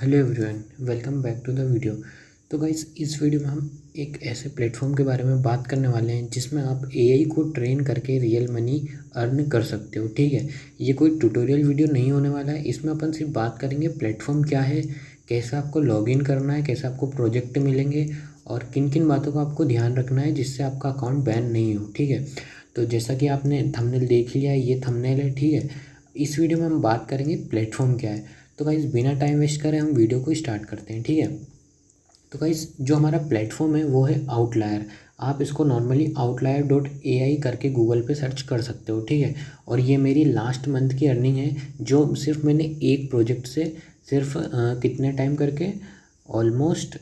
Hello everyone, welcome back to the video. तो guys, इस video में हम एक ऐसे प्लेटफॉर्म के बारे में बात करने वाले हैं जिसमें आप एआई को ट्रेन करके रियल मनी अर्न कर सकते हो। ठीक है, ये कोई ट्यूटोरियल वीडियो नहीं होने वाला है। इसमें अपन सिर्फ बात करेंगे प्लेटफॉर्म क्या है, कैसे आपको लॉगिन करना है, कैसे आपको प्रोजेक्ट मिलेंगे और किन किन बातों का आपको ध्यान रखना है जिससे आपका अकाउंट बैन नहीं हो। ठीक है, तो जैसा कि आपने थंबनेल देख लिया है, ये थंबनेल है। ठीक है, इस वीडियो में हम बात करेंगे प्लेटफॉर्म क्या है। तो गाइस, बिना टाइम वेस्ट करे हम वीडियो को स्टार्ट करते हैं। ठीक है, तो गाइस, जो हमारा प्लेटफॉर्म है वो है आउटलायर। आप इसको नॉर्मली outlier.ai करके गूगल पे सर्च कर सकते हो। ठीक है, और ये मेरी लास्ट मंथ की अर्निंग है जो सिर्फ मैंने एक प्रोजेक्ट से सिर्फ कितने टाइम करके ऑलमोस्ट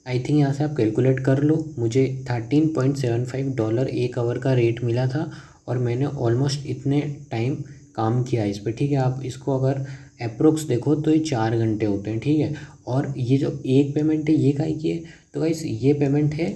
आई थिंक यहाँ से आप कैलकुलेट कर लो, मुझे $13.75 एक आवर का रेट मिला था और मैंने ऑलमोस्ट इतने टाइम काम किया इस पर। ठीक है, आप इसको अगर अप्रोक्स देखो तो ये 4 घंटे होते हैं। ठीक है, और ये जो एक पेमेंट है ये काहे की है, तो गाइस ये पेमेंट है,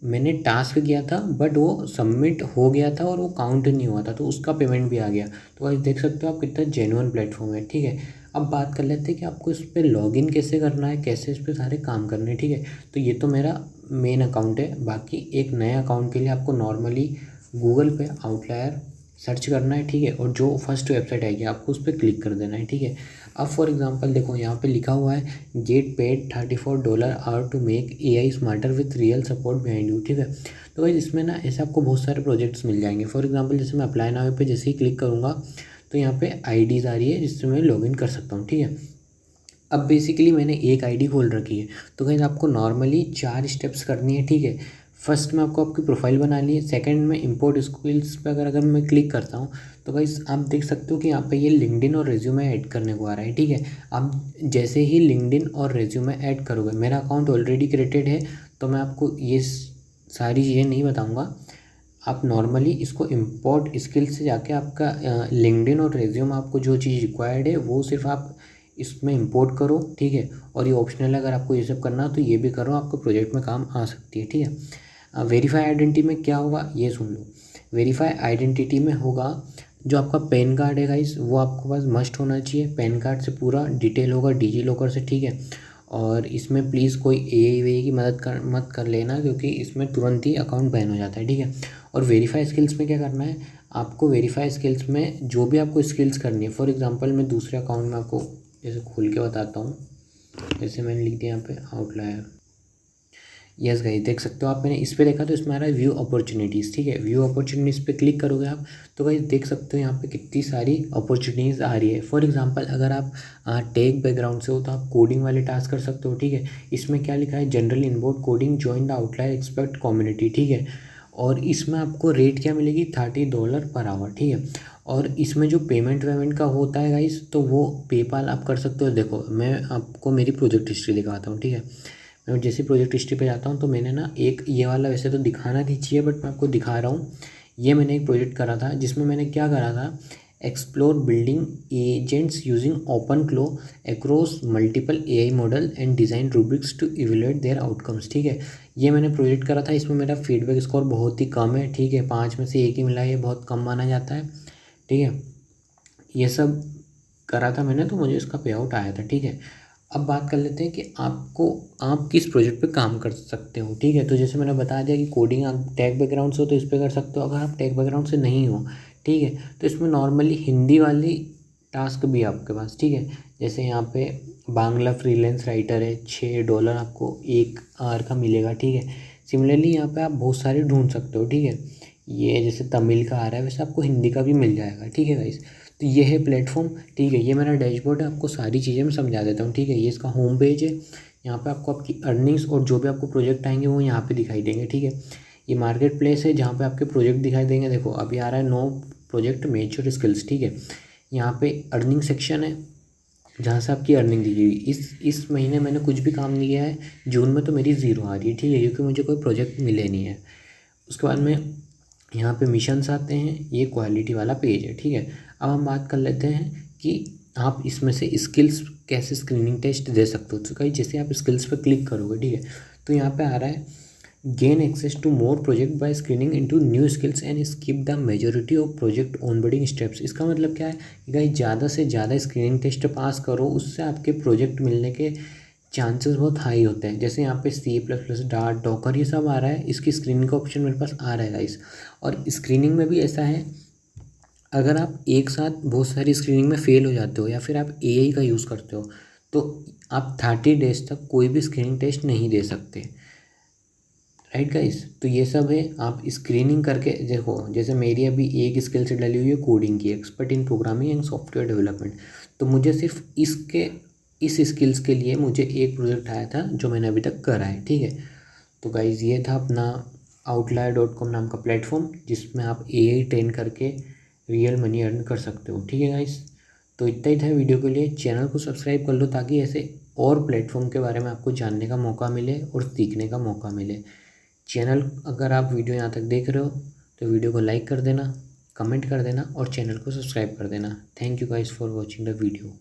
मैंने टास्क किया था बट वो सबमिट हो गया था और वो काउंट नहीं हुआ था तो उसका पेमेंट भी आ गया। तो गाइस देख सकते हो आप कितना जेन्युइन प्लेटफॉर्म है। ठीक है, अब बात कर लेते हैं कि आपको इस पर लॉगिन कैसे करना है, कैसे इस पर सारे काम करने हैं। ठीक है, तो ये तो मेरा मेन अकाउंट है। बाकी एक नए अकाउंट के लिए आपको नॉर्मली गूगल पे आउटलायर सर्च करना है। ठीक है, और जो फर्स्ट वेबसाइट आएगी आपको उस पर क्लिक कर देना है। ठीक है, अब फॉर एग्जांपल देखो यहाँ पे लिखा हुआ है get paid $34 hour to make AI smarter with real support behind you. ठीक है, तो भाई इसमें ना ऐसे आपको बहुत सारे प्रोजेक्ट्स मिल जाएंगे। फॉर एग्जांपल जैसे मैं अप्लाई नाउ पे जैसे ही क्लिक करूँगा तो यहाँ पे आईडीज़ आ रही है जिससे मैं लॉगिन कर सकता हूँ। ठीक है, अब बेसिकली मैंने एक आईडी खोल रखी है। तो गाइस आपको नॉर्मली 4 स्टेप्स करनी है। ठीक है, फर्स्ट में आपको आपकी प्रोफाइल बनानी है। सेकंड में इंपोर्ट स्किल्स पे अगर मैं क्लिक करता हूँ तो गाइस आप देख सकते हो कि यहाँ पे ये लिंक्डइन और रेज्यूमे ऐड करने को आ रहा है। ठीक है, आप जैसे ही लिंक्डइन और रेज्यूमे ऐड करोगे, मेरा अकाउंट ऑलरेडी क्रिएटेड है तो मैं आपको ये सारी चीज़ें नहीं बताऊँगा। आप नॉर्मली इसको इंपोर्ट स्किल्स से जाके आपका लिंक्डइन और रेज्यूम आपको जो चीज़ रिक्वायर्ड है वो सिर्फ आप इसमें इंपोर्ट करो। ठीक है, और ये ऑप्शनल है, अगर आपको ये सब करना हो तो ये भी करो, आपको प्रोजेक्ट में काम आ सकती है। ठीक है, वेरीफाई आइडेंटिटी में क्या होगा ये सुन लो। वेरीफाई आइडेंटिटी में होगा जो आपका पैन कार्ड है गाइस वो आपके पास मस्ट होना चाहिए। पैन कार्ड से पूरा डिटेल होगा डिजी लॉकर से। ठीक है, और इसमें प्लीज़ कोई ए वे की मदद मत कर लेना क्योंकि इसमें तुरंत ही अकाउंट बैन हो जाता है। ठीक है, और वेरीफाई स्किल्स में क्या करना है, आपको वेरीफाई स्किल्स में जो भी आपको स्किल्स करनी है, फॉर एग्जांपल मैं दूसरे अकाउंट में आपको जैसे खोल के बताता हूँ। जैसे मैंने लिख दिया यहाँ पे आउटलायर। यस गाइस, देख सकते हो आप, मैंने इस पे देखा तो इसमें आ रहा है व्यू अपॉर्चुनिटीज़। ठीक है, व्यू अपॉर्चुनिटीज़ पे क्लिक करोगे आप तो गाइस देख सकते हो यहाँ पे कितनी सारी अपॉर्चुनिटीज़ आ रही है। फॉर एग्जांपल अगर आप टेक बैकग्राउंड से हो तो आप कोडिंग वाले टास्क कर सकते हो। ठीक है, इसमें क्या लिखा है, general inboard coding join the outlier expert community. ठीक है, और इसमें आपको रेट क्या मिलेगी, $30 पर आवर। ठीक है, और इसमें जो पेमेंट वेमेंट का होता है गाइस तो वो पेपाल आप कर सकते हो। देखो मैं आपको मेरी प्रोजेक्ट हिस्ट्री दिखाता हूँ। ठीक है, मैं जैसे प्रोजेक्ट हिस्ट्री पे जाता हूँ तो मैंने ना एक ये वाला, वैसे तो दिखाना नहीं चाहिए बट मैं आपको दिखा रहा हूँ। ये मैंने एक प्रोजेक्ट करा था जिसमें मैंने क्या करा था, explore building agents using open claw across multiple AI model and design rubrics to evaluate their outcomes. ठीक है, ये मैंने प्रोजेक्ट करा था। इसमें मेरा फीडबैक स्कोर बहुत ही कम है। ठीक है, 5 में से 1 ही मिला है, ये बहुत कम माना जाता है। ठीक है, ये सब करा था मैंने तो मुझे इसका पे आउट आया था। ठीक है, अब बात कर लेते हैं कि आप किस प्रोजेक्ट पे काम कर सकते हो। ठीक है, तो जैसे मैंने बता दिया कि कोडिंग आप टेक बैकग्राउंड से हो तो इस पर कर सकते हो। अगर आप टेक बैकग्राउंड से नहीं हो, ठीक है, तो इसमें नॉर्मली हिंदी वाली टास्क भी है आपके पास। ठीक है, जैसे यहाँ पे बांग्ला फ्रीलांस राइटर है, $6 आपको एक आवर का मिलेगा। ठीक है, सिमिलरली यहाँ पे आप बहुत सारे ढूंढ सकते हो। ठीक है, ये जैसे तमिल का आ रहा है वैसे आपको हिंदी का भी मिल जाएगा। ठीक है गाइस, तो ये है प्लेटफॉर्म। ठीक है, ये मेरा डैशबोर्ड है, आपको सारी चीज़ें मैं समझा देता हूँ। ठीक है, ये इसका होम पेज है। यहाँ पे आपको आपकी अर्निंग्स और जो भी आपको प्रोजेक्ट आएंगे वो यहाँ पे दिखाई देंगे। ठीक है, ये मार्केट प्लेस है जहाँ पे आपके प्रोजेक्ट दिखाई देंगे। देखो अभी आ रहा है नो प्रोजेक्ट मेच्योर स्किल्स। ठीक है, यहाँ पे अर्निंग सेक्शन है जहाँ से आपकी अर्निंग दी गई। इस महीने मैंने कुछ भी काम नहीं किया है, जून में तो मेरी ज़ीरो आ रही है। ठीक है, क्योंकि मुझे कोई प्रोजेक्ट मिले नहीं है। उसके बाद में यहाँ पे मिशंस आते हैं, ये क्वालिटी वाला पेज है। ठीक है, अब हम बात कर लेते हैं कि आप इसमें से स्किल्स कैसे स्क्रीनिंग टेस्ट दे सकते हो। तो कहीं जैसे आप स्किल्स पे क्लिक करोगे, ठीक है, तो यहाँ पे आ रहा है gain access to more project by screening into new skills and skip the majority of project onboarding steps. इसका मतलब क्या है कि गाइस ज़्यादा से ज़्यादा स्क्रीनिंग टेस्ट पास करो, उससे आपके प्रोजेक्ट मिलने के चांसेस बहुत हाई होते हैं। जैसे यहाँ पे C++, डार्ट, डॉकर ये सब आ रहा है, इसकी स्क्रीनिंग का ऑप्शन मेरे पास आ रहा है गाइस। और स्क्रीनिंग में भी ऐसा है, अगर आप एक साथ बहुत सारी स्क्रीनिंग में फ़ेल हो जाते हो या फिर आप AI का यूज़ करते हो तो आप 30 डेज तक कोई भी स्क्रीनिंग टेस्ट नहीं दे सकते। राइट गाइस, तो ये सब है। आप स्क्रीनिंग करके देखो, जैसे मेरी अभी एक स्किल से डली हुई है कोडिंग की, expert in programming and software development. तो मुझे सिर्फ इस स्किल्स के लिए मुझे एक प्रोजेक्ट आया था जो मैंने अभी तक करा है। ठीक है, तो गाइज़ ये था अपना outlier.com नाम का प्लेटफॉर्म, जिसमें आप AI ट्रेन करके रियल मनी अर्न कर सकते हो। ठीक है गाइज़, तो इतना ही था वीडियो के लिए। चैनल को सब्सक्राइब कर लो ताकि ऐसे और प्लेटफॉर्म के बारे में आपको जानने का मौका मिले और सीखने का मौका मिले। चैनल, अगर आप वीडियो यहाँ तक देख रहे हो तो वीडियो को लाइक कर देना, कमेंट कर देना और चैनल को सब्सक्राइब कर देना। Thank you guys for watching the video.